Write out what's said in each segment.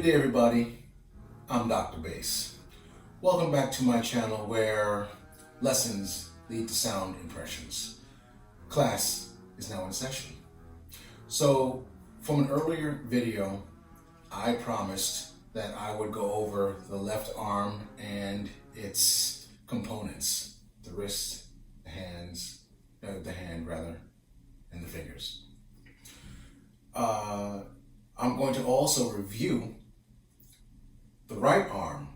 day everybody, I'm Dr. Bass. Welcome back to my channel where lessons lead to sound impressions. Class is now in session. So from an earlier video, I promised that I would go over the left arm and its components, the wrist, the hands, the hand rather, and the fingers. I'm going to also review the right arm,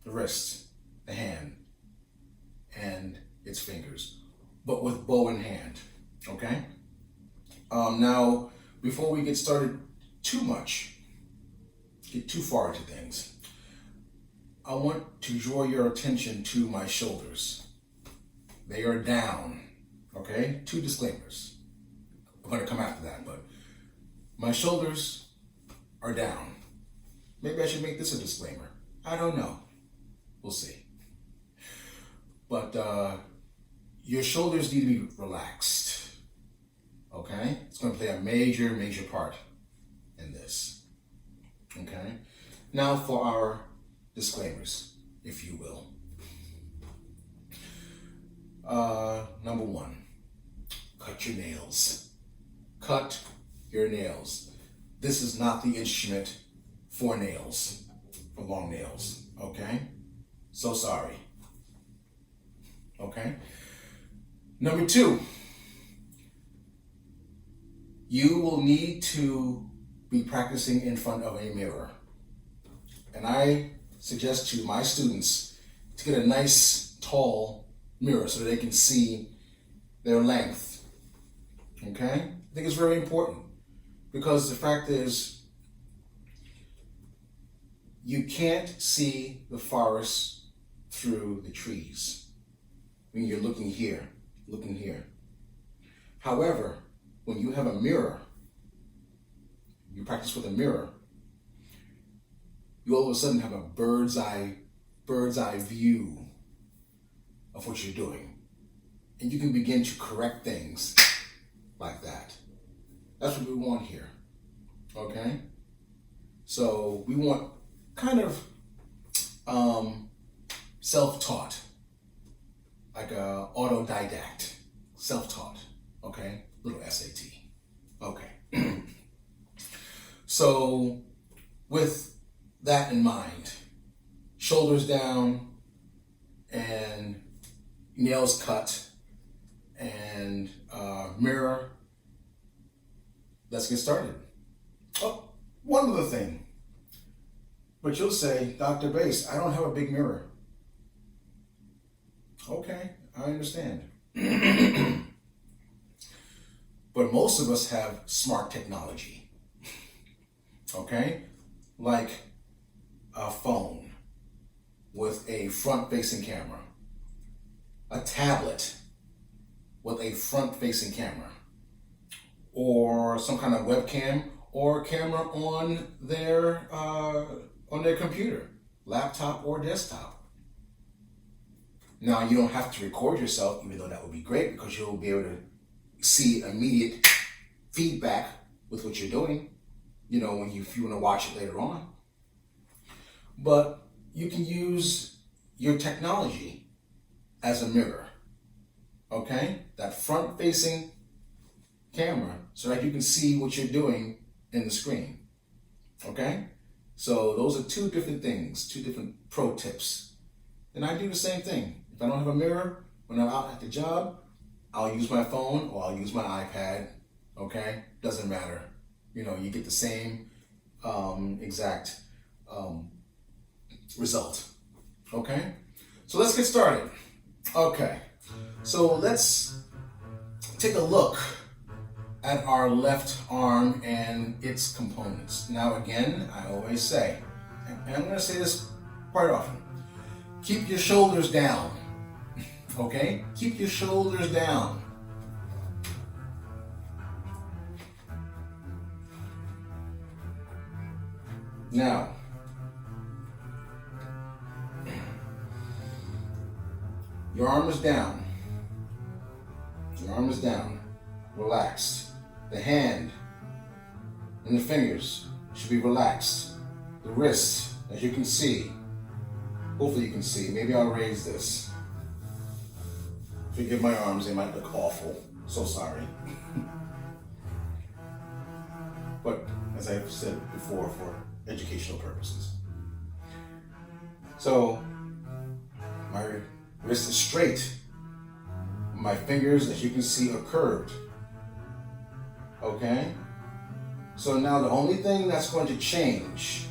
the wrist, the hand, and its fingers, but with bow in hand, okay? Now, before we get started get too far into things, I want to draw your attention to my shoulders. They are down, okay? 2 disclaimers. We're gonna come after that, but my shoulders are down. Maybe I should make this a disclaimer. I don't know. We'll see. But your shoulders need to be relaxed. Okay? It's going to play a major, major part in this. Okay? Now for our disclaimers, if you will. Number 1, cut your nails. Cut your nails. This is not the instrument for nails, for long nails, okay? So sorry. Okay? Number 2, you will need to be practicing in front of a mirror. And I suggest to my students to get a nice tall mirror so that they can see their length. Okay? I think it's very important because the fact is you can't see the forest through the trees when you're looking here. However, when you have a mirror, you practice with a mirror, you all of a sudden have a bird's eye view of what you're doing. And you can begin to correct things like that. That's what we want here, okay? So we want kind of self-taught, like a autodidact, self-taught, okay? Little SAT, okay. So with that in mind, shoulders down and nails cut and mirror, let's get started. Oh, one other thing. But you'll say, Dr. Bass, I don't have a big mirror. Okay, I understand. But most of us have smart technology. Okay? Like a phone with a front-facing camera, a tablet with a front-facing camera, or some kind of webcam or camera on their computer, laptop or desktop. Now, you don't have to record yourself, even though that would be great because you'll be able to see immediate feedback with what you're doing, if you want to watch it later on. But you can use your technology as a mirror, okay? That front-facing camera so that you can see what you're doing in the screen, okay? So those are 2 different things, 2 different pro tips. And I do the same thing. If I don't have a mirror, when I'm out at the job, I'll use my phone or I'll use my iPad, okay? Doesn't matter. You get the same exact result, okay? So let's get started. Okay, so let's take a look at our left arm and its components. Now again, I always say, and I'm gonna say this quite often, keep your shoulders down, okay? Keep your shoulders down. Now, your arm is down. Your arm is down, relaxed. The hand and the fingers should be relaxed. The the wrist, as you can see. Hopefully you can see. Maybe I'll raise this. Forgive my arms, they might look awful. So sorry. But as I've said before, for educational purposes. So my wrist is straight. My fingers, as you can see, are curved. Okay? So now the only thing that's going to change,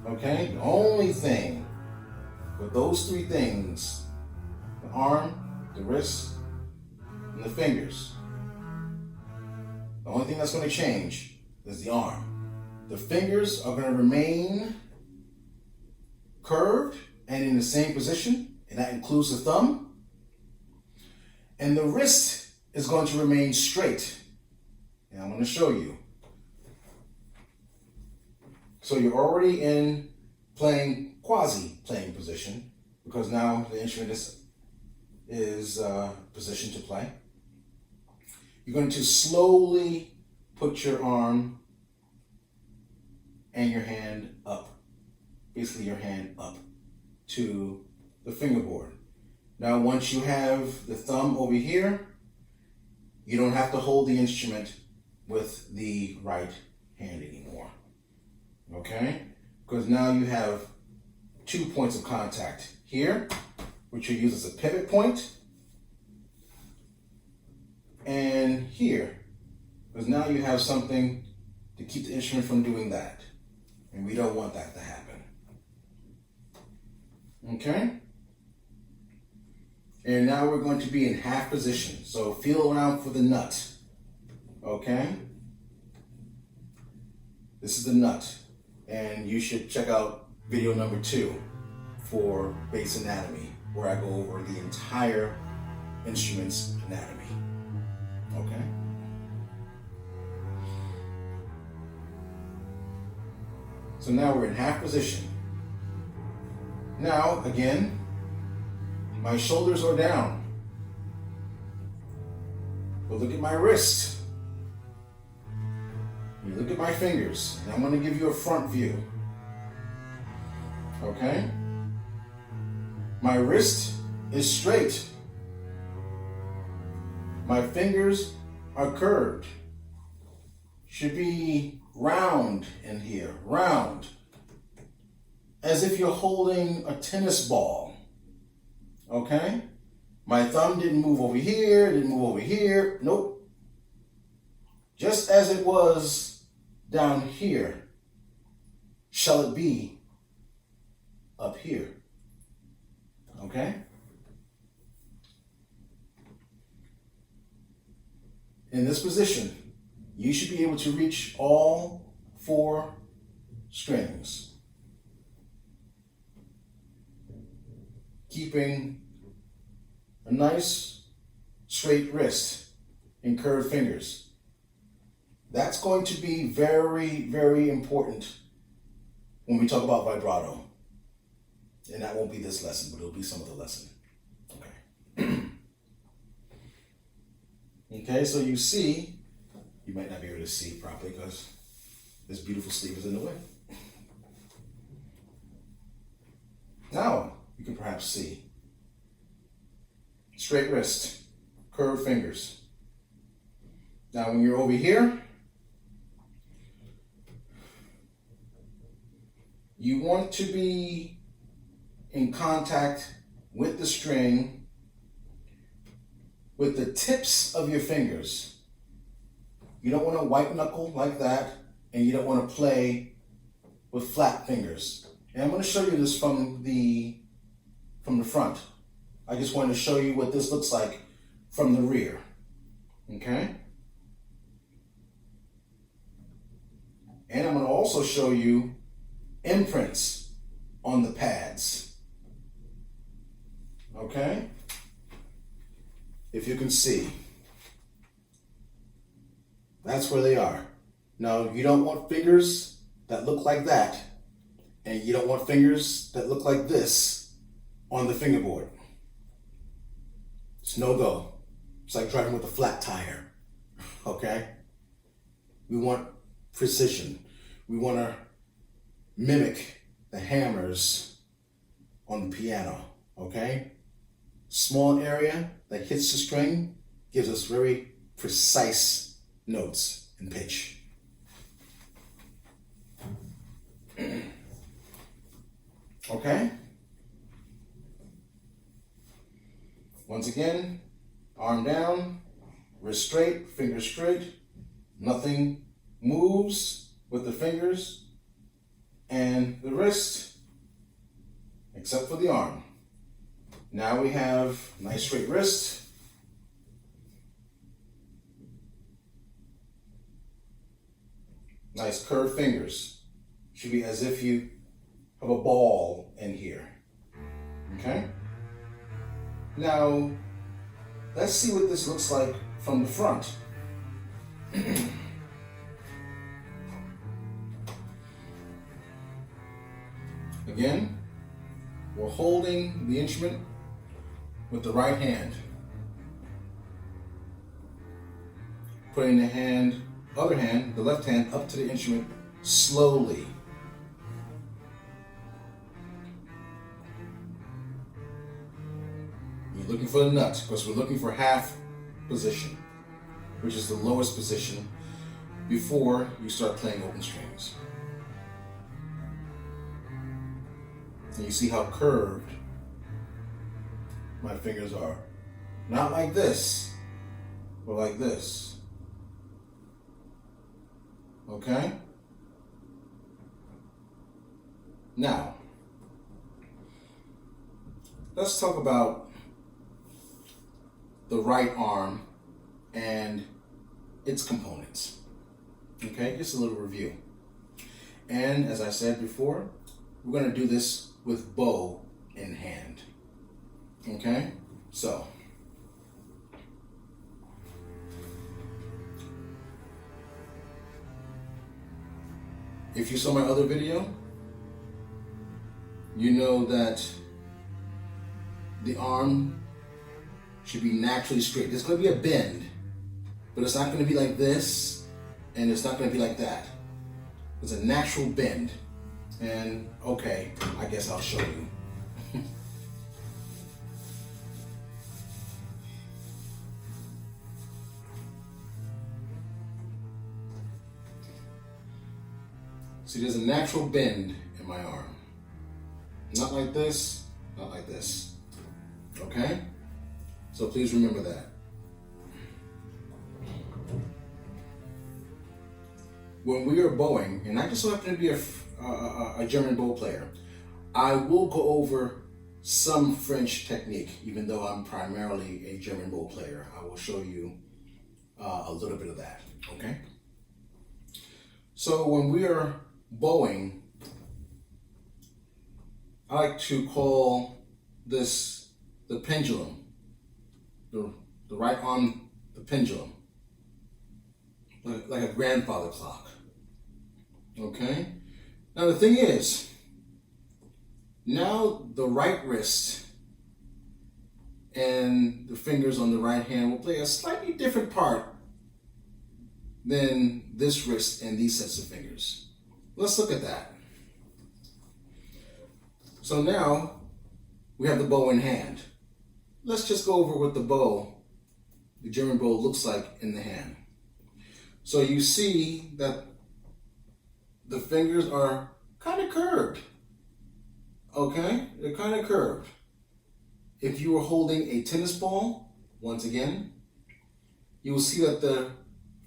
okay? The only thing with those three things, the arm, the wrist, and the fingers, the only thing that's going to change is the arm. The fingers are going to remain curved and in the same position, and that includes the thumb. And the wrist is going to remain straight. And I'm going to show you. So you're already in quasi-playing position, because now the instrument is positioned to play. You're going to slowly put your arm and your hand up, basically your hand up to the fingerboard. Now once you have the thumb over here, you don't have to hold the instrument with the right hand anymore, okay? Because now you have 2 points of contact here, which you use as a pivot point, and here, because now you have something to keep the instrument from doing that, and we don't want that to happen, okay? And now we're going to be in half position, so feel around for the nut. Okay? This is the nut, and you should check out video number 2 for bass anatomy, where I go over the entire instrument's anatomy. Okay? So now we're in half position. Now, again, my shoulders are down. But look at my wrist. You look at my fingers, and I'm going to give you a front view. Okay? My wrist is straight. My fingers are curved. Should be round in here, round. As if you're holding a tennis ball. Okay? My thumb didn't move over here, didn't move over here. Nope. Just as it was down here, shall it be up here. Okay? In this position, you should be able to reach all 4 strings, keeping a nice straight wrist and curved fingers. That's going to be very, very important when we talk about vibrato. And that won't be this lesson, but it'll be some of the lesson. Okay. Okay, so you see, you might not be able to see properly because this beautiful sleeve is in the way. Now, you can perhaps see. Straight wrist, curved fingers. Now, when you're over here, you want to be in contact with the string with the tips of your fingers. You don't want to white knuckle like that, and you don't want to play with flat fingers. And I'm going to show you this from the front. I just wanted to show you what this looks like from the rear. Okay? And I'm going to also show you imprints on the pads. Okay? If you can see. That's where they are. Now, you don't want fingers that look like that, and you don't want fingers that look like this on the fingerboard. It's no go. It's like driving with a flat tire. Okay? We want precision. We want our mimic the hammers on the piano, okay? Small area that hits the string gives us very precise notes and pitch. Okay? Once again, arm down, wrist straight, fingers straight. Nothing moves with the fingers and the wrist except for the arm. Now we have nice straight wrist. Nice curved fingers. Should be as if you have a ball in here. Okay? Now, let's see what this looks like from the front. Again, we're holding the instrument with the right hand. Putting the other hand, the left hand, up to the instrument slowly. You're looking for the nut, because we're looking for half position, which is the lowest position before you start playing open strings. And you see how curved my fingers are. Not like this, but like this. Okay? Now, let's talk about the right arm and its components. Okay, just a little review. And as I said before, we're going to do this with bow in hand. Okay, so if you saw my other video, you know that the arm should be naturally straight. There's going to be a bend, but it's not going to be like this, and it's not going to be like that. It's a natural bend. And okay, I guess I'll show you. See, there's a natural bend in my arm. Not like this, not like this. Okay? So please remember that. When we are bowing, and I just so happen to be a German bow player, I will go over some French technique, even though I'm primarily a German bow player. I will show you a little bit of that, okay? So when we are bowing, I like to call this the pendulum, the right arm, the pendulum, like a grandfather clock, okay? Now the thing is, now the right wrist and the fingers on the right hand will play a slightly different part than this wrist and these sets of fingers. Let's look at that. So now we have the bow in hand. Let's just go over what the German bow looks like in the hand. So you see that the fingers are kind of curved. Okay? They're kind of curved. If you were holding a tennis ball, once again, you will see that the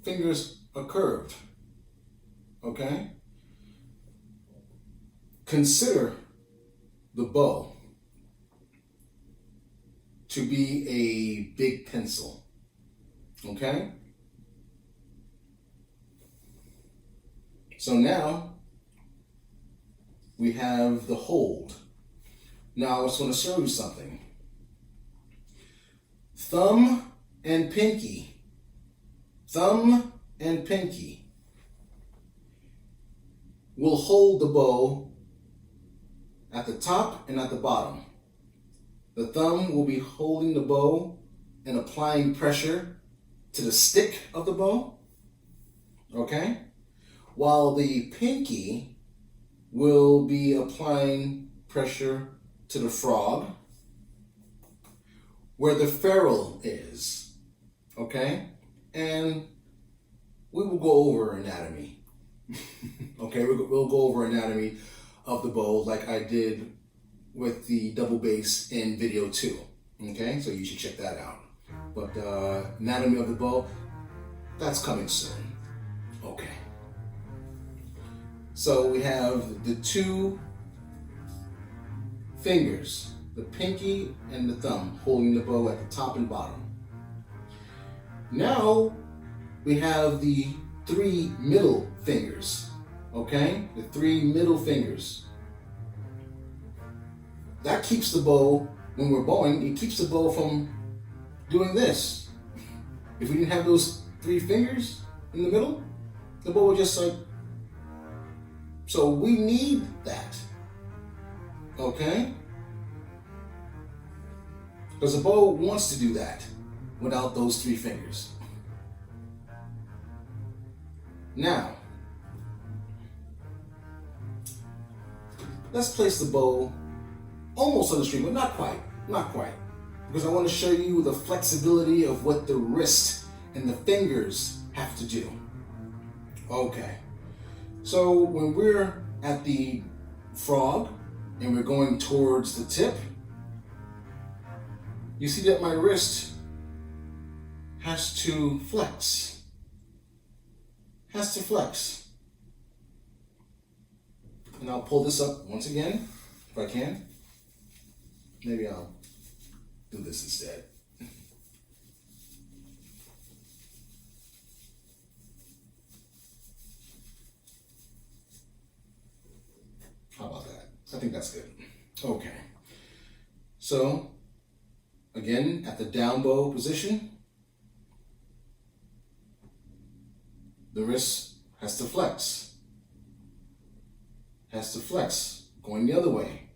fingers are curved. Okay? Consider the bow to be a big pencil. Okay? So now we have the hold. Now I just want to show you something. Thumb and pinky will hold the bow at the top and at the bottom. The thumb will be holding the bow and applying pressure to the stick of the bow, okay? While the pinky we'll be applying pressure to the frog where the ferrule is, okay? And we will go over anatomy. Okay, we'll go over anatomy of the bow like I did with the double bass in video 2. Okay, so you should check that out. But anatomy of the bow, that's coming soon. Okay. So we have the 2 fingers, the pinky and the thumb, holding the bow at the top and bottom. Now we have the 3 middle fingers, okay? The 3 middle fingers. That keeps the bow, when we're bowing, it keeps the bow from doing this. If we didn't have those 3 fingers in the middle, the bow would just like, so we need that, okay? Because the bow wants to do that without those 3 fingers. Now, let's place the bow almost on the string, but not quite, because I want to show you the flexibility of what the wrist and the fingers have to do. Okay, so when we're at the frog and we're going towards the tip, you see that my wrist has to flex. And I'll pull this up once again, if I can. Maybe I'll do this instead. How about that? I think that's good. Okay. So, again, at the down bow position, the wrist has to flex. Going the other way.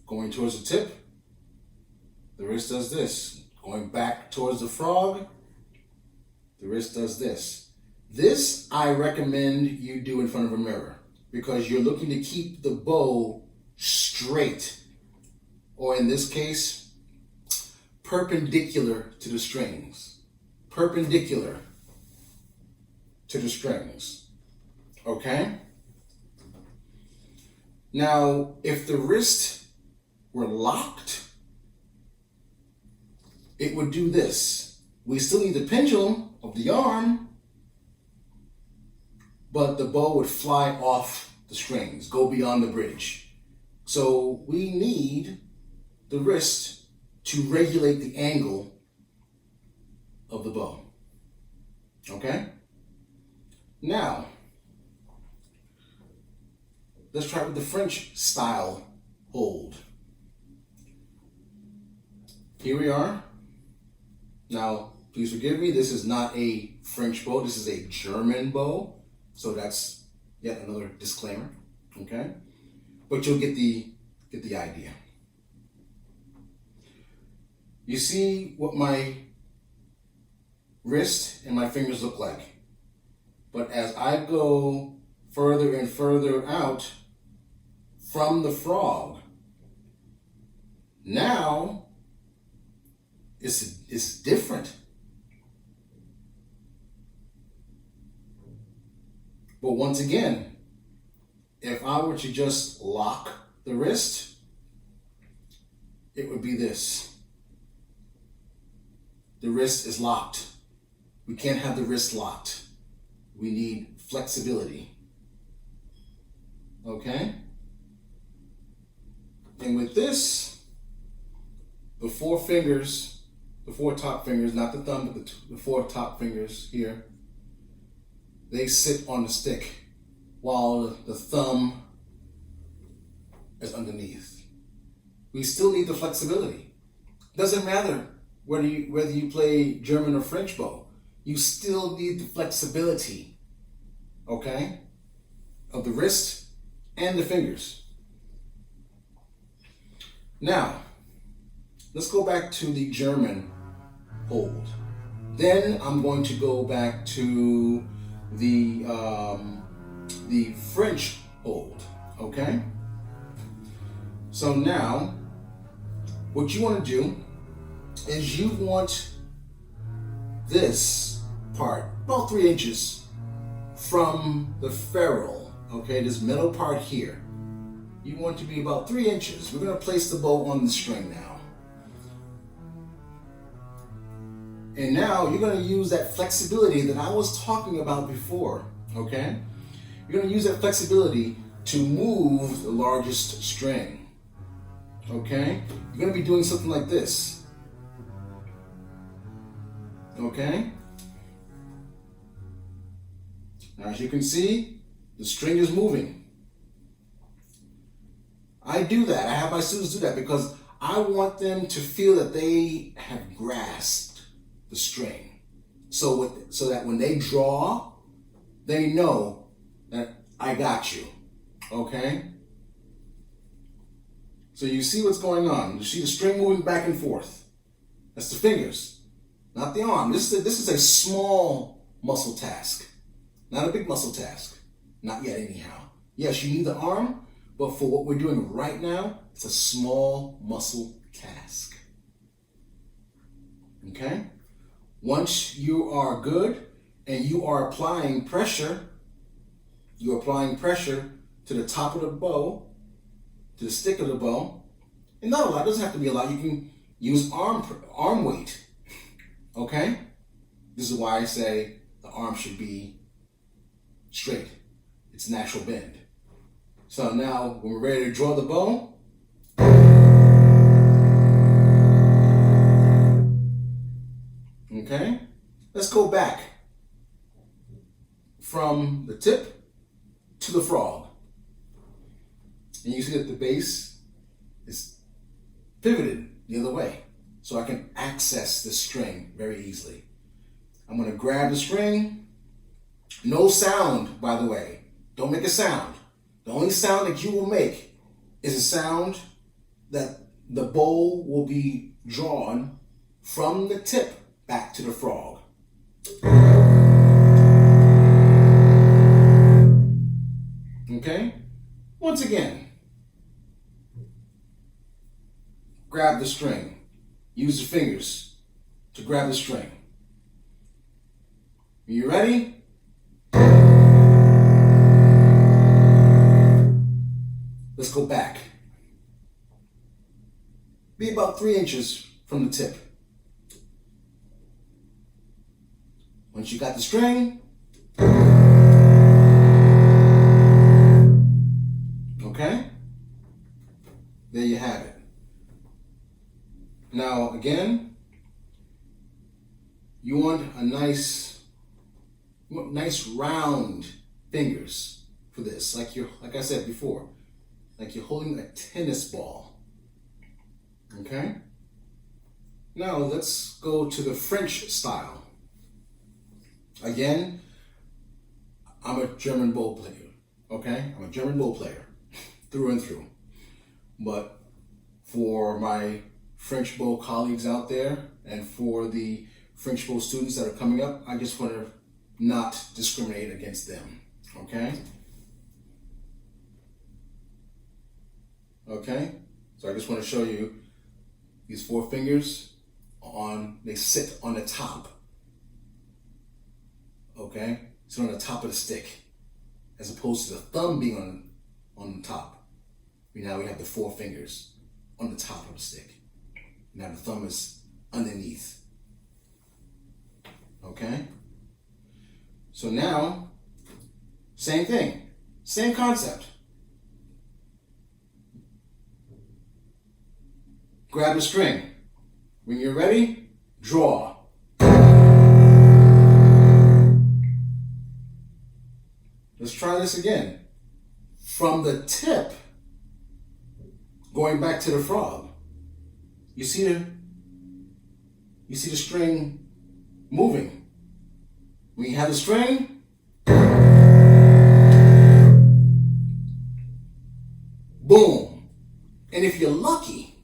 Going towards the tip, the wrist does this. Going back towards the frog, the wrist does this. This I recommend you do in front of a mirror because you're looking to keep the bow straight, or in this case, perpendicular to the strings. Perpendicular to the strings. Okay? Now, if the wrist were locked, it would do this. We still need the pendulum of the arm, but the bow would fly off the strings, go beyond the bridge. So we need the wrist to regulate the angle of the bow. Okay? Now, let's try with the French style hold. Here we are. Now, please forgive me, this is not a French bow, this is a German bow. So that's yet another disclaimer, okay? But you'll get the idea. You see what my wrist and my fingers look like. But as I go further and further out from the frog, now it's different. But once again, if I were to just lock the wrist, it would be this. The wrist is locked. We can't have the wrist locked. We need flexibility. Okay? And with this, the 4 fingers, the 4 top fingers, not the thumb, but the 4 top fingers here, they sit on the stick while the thumb is underneath. We still need the flexibility. Doesn't matter whether you play German or French bow. You still need the flexibility, okay, of the wrist and the fingers. Now, let's go back to the German hold. Then I'm going to go back to the French hold, Okay? So now, what you want to do is you want this part about 3 inches from the ferrule, okay, this middle part here. You want to be about 3 inches. We're going to place the bow on the string now. And now you're going to use that flexibility that I was talking about before, okay? You're going to use that flexibility to move the largest string, okay? You're going to be doing something like this, okay? Now, as you can see, the string is moving. I do that. I have my students do that because I want them to feel that they have grasped the string. So that when they draw, they know that I got you. Okay? So you see what's going on. You see the string moving back and forth. That's the fingers, not the arm. This is a small muscle task, not a big muscle task. Not yet, anyhow. Yes, you need the arm, but for what we're doing right now, it's a small muscle task. Okay? Once you are good and you are applying pressure, you're applying pressure to the top of the bow, to the stick of the bow, and not a lot, it doesn't have to be a lot. You can use arm weight, okay? This is why I say the arm should be straight. It's natural bend. So now, when we're ready to draw the bow, okay, let's go back from the tip to the frog. And you see that the base is pivoted the other way. So I can access the string very easily. I'm going to grab the string. No sound, by the way. Don't make a sound. The only sound that you will make is a sound that the bow will be drawn from the tip back to the frog. Okay? Once again, grab the string. Use the fingers to grab the string. Are you ready? Let's go back. Be about 3 inches from the tip. Once you got the string, okay? There you have it. Now, again, you want a nice round fingers for this, like I said before, like you're holding a tennis ball. Okay? Now let's go to the French style. Again, I'm a German bow player. Okay? I'm a German bow player through and through. But for my French bow colleagues out there and for the French bow students that are coming up, I just want to not discriminate against them. Okay? Okay? So I just want to show you these 4 fingers they sit on the top. Okay? Sit on the top of the stick as opposed to the thumb being on the top. Now we have the 4 fingers on the top of the stick. Now the thumb is underneath. Okay? So now, same thing, same concept. Grab the string. When you're ready, draw. Let's try this again. From the tip, going back to the frog. You see the string moving. When you have the string, boom. And if you're lucky,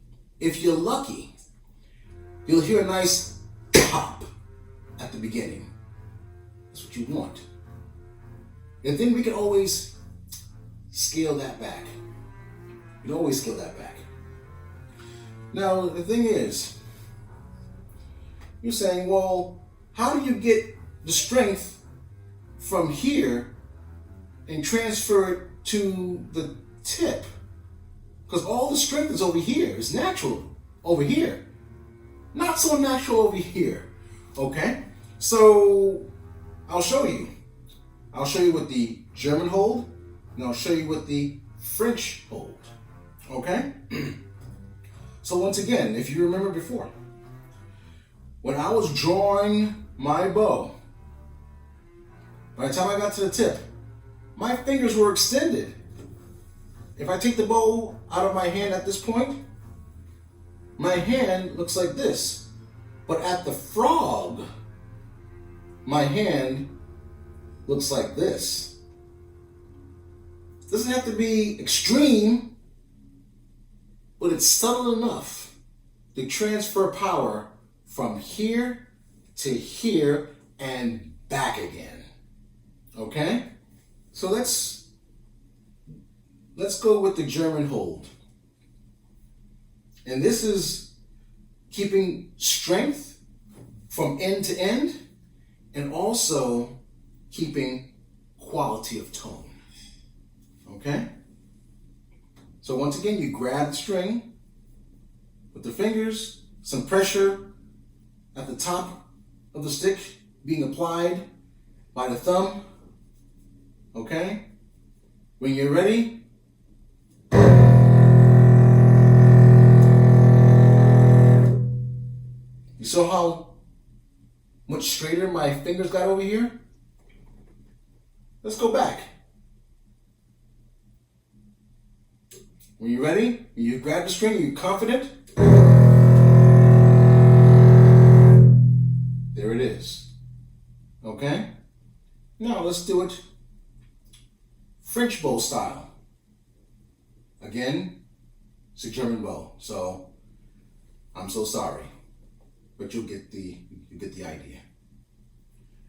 you'll hear a nice pop at the beginning. That's what you want. And then we can always scale that back. You can always scale that back. Now, the thing is, you're saying, well, how do you get the strength from here and transfer it to the tip? Because all the strength is over here. It's natural over here. Not so natural over here. Okay? So, I'll show you. I'll show you with the German hold, and I'll show you with the French hold. Okay? So once again, if you remember before, when I was drawing my bow, by the time I got to the tip, my fingers were extended. If I take the bow out of my hand at this point, my hand looks like this. But at the frog, my hand looks like this. It doesn't have to be extreme, but it's subtle enough to transfer power from here to here and back again. Okay? So let's go with the German hold. And this is keeping strength from end to end and also keeping quality of tone. Okay? So once again, you grab the string with the fingers, some pressure at the top of the stick being applied by the thumb. Okay? When you're ready, you saw how much straighter my fingers got over here? Let's go back. When you're ready, you grab the string, you're confident. There it is. Okay? Now let's do it French bow style. Again, it's a German bow, so I'm so sorry. But you'll get the idea.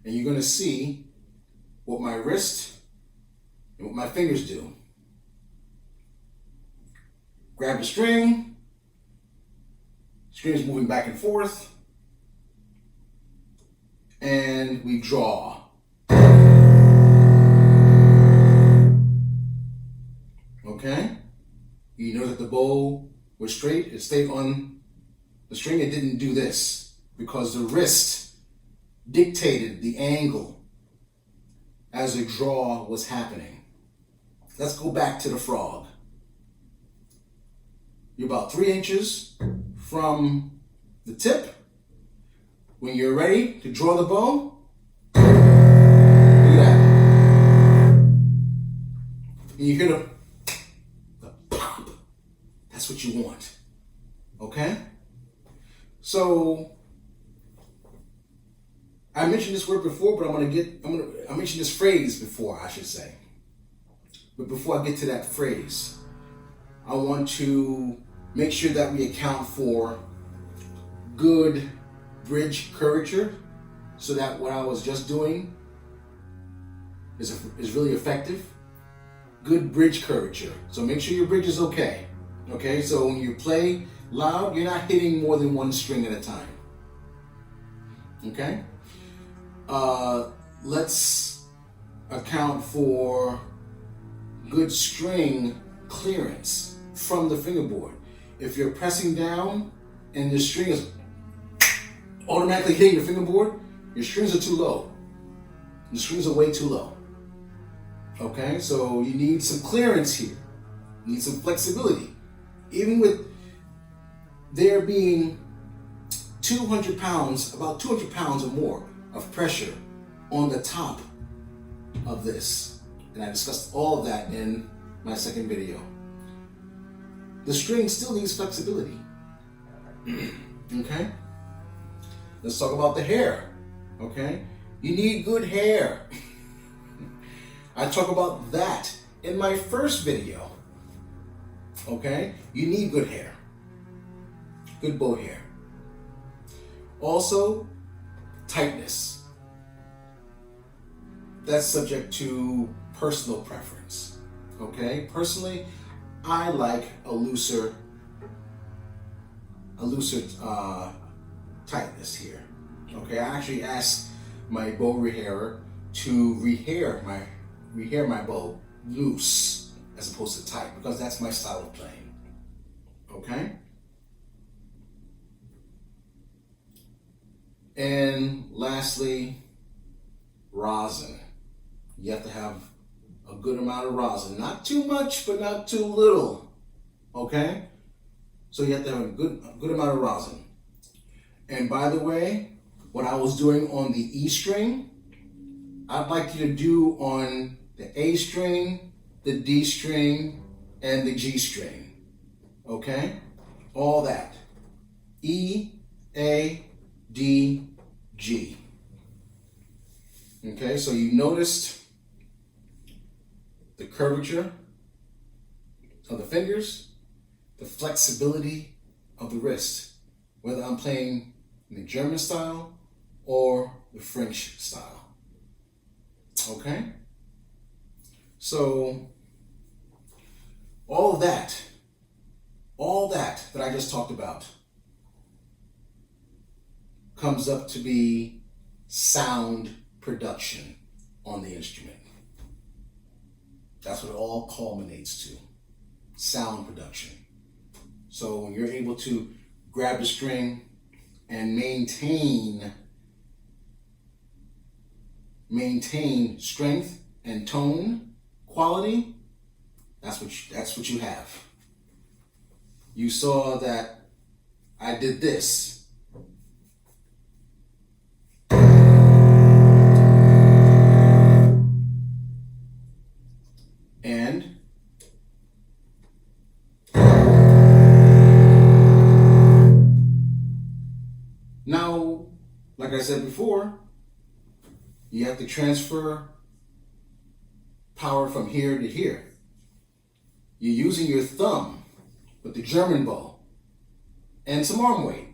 And you're gonna see what my wrist and what my fingers do. Grab the string is moving back and forth, and we draw. Okay? You know that the bow was straight, it stayed on the string, it didn't do this because the wrist dictated the angle as the draw was happening. Let's go back to the frog. You're about 3 inches from the tip. When you're ready to draw the bow, look at that. And you hear the pop. That's what you want. Okay? So I mentioned this word before, but I mentioned this phrase before, I should say. But before I get to that phrase, I want to make sure that we account for good bridge curvature so that what I was just doing is really effective. Good bridge curvature. So make sure your bridge is okay. Okay, so when you play loud, you're not hitting more than one string at a time. Okay? Let's account for good string clearance from the fingerboard. If you're pressing down and the string is automatically hitting your fingerboard, your strings are too low. The strings are way too low. Okay, so you need some clearance here. You need some flexibility. Even with there being 200 pounds, about 200 pounds or more of pressure on the top of this. And I discussed all of that in my second video. The string still needs flexibility. Okay? Let's talk about the hair. Okay? You need good hair. I talk about that in my first video. Okay? You need good hair. Good bow hair. Also, tightness. That's subject to personal preference. Okay, personally, I like a looser tightness here. Okay, I actually asked my bow rehairer to rehair my bow loose as opposed to tight, because that's my style of playing. Okay? And lastly, rosin. You have to have a good amount of rosin. Not too much, but not too little. Okay? So you have to have a good amount of rosin. And by the way, what I was doing on the E string, I'd like you to do on the A string, the D string, and the G string. Okay? All that. E, A, D, G. Okay, so you noticed the curvature of the fingers, the flexibility of the wrist, whether I'm playing in the German style or the French style. Okay? So, all that I just talked about comes up to be sound production on the instrument. That's what it all culminates to, sound production. So when you're able to grab the string and maintain strength and tone quality, that's what you have. You saw that I did this. And now, like I said before, you have to transfer power from here to here. You're using your thumb with the German bow and some arm weight.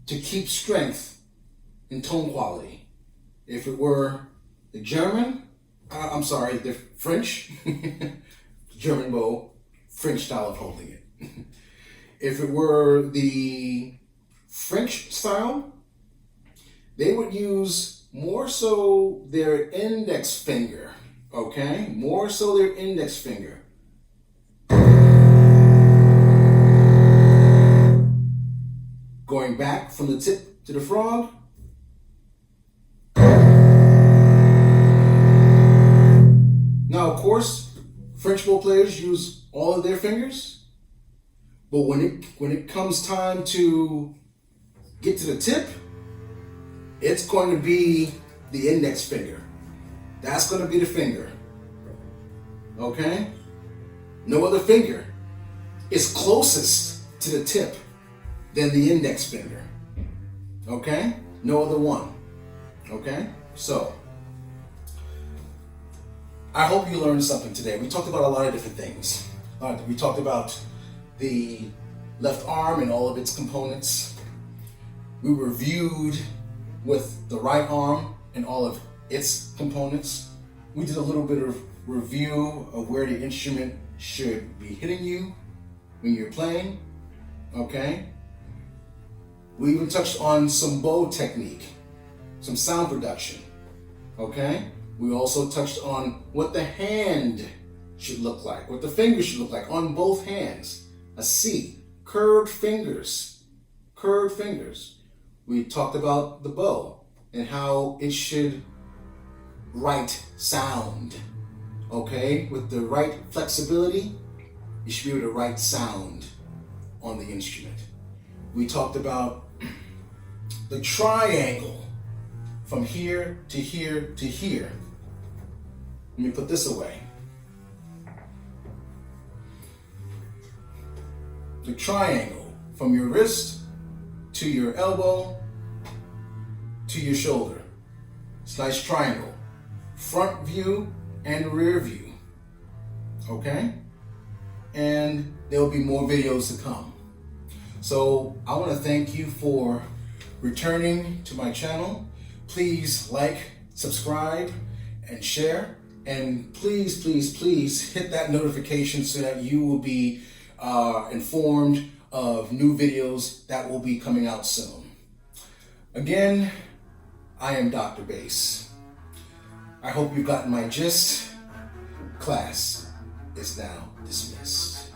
To keep strength and tone quality. If it were the the French, German bow, French style of holding it. If it were the French style, they would use more so their index finger, okay? More so their index finger. Going back from the tip to the frog. Now, of course, French bow players use all of their fingers, but when it comes time to get to the tip, it's going to be the index finger. That's going to be the finger. Okay? No other finger is closest to the tip than the index finger. Okay? No other one. Okay? So, I hope you learned something today. We talked about a lot of different things. We talked about the left arm and all of its components. We reviewed with the right arm and all of its components. We did a little bit of review of where the instrument should be hitting you when you're playing. Okay? We even touched on some bow technique, some sound production. Okay? We also touched on what the hand should look like, what the fingers should look like on both hands. A C, curved fingers, curved fingers. We talked about the bow and how it should write sound. Okay? With the right flexibility, you should be able to write sound on the instrument. We talked about the triangle from here to here to here. Let me put this away. The triangle from your wrist to your elbow to your shoulder. It's a nice triangle. Front view and rear view. Okay? And there will be more videos to come. So I want to thank you for returning to my channel, please like, subscribe, and share. And please, please, please hit that notification so that you will be informed of new videos that will be coming out soon. Again, I am Dr. Bass. I hope you've gotten my gist. Class is now dismissed.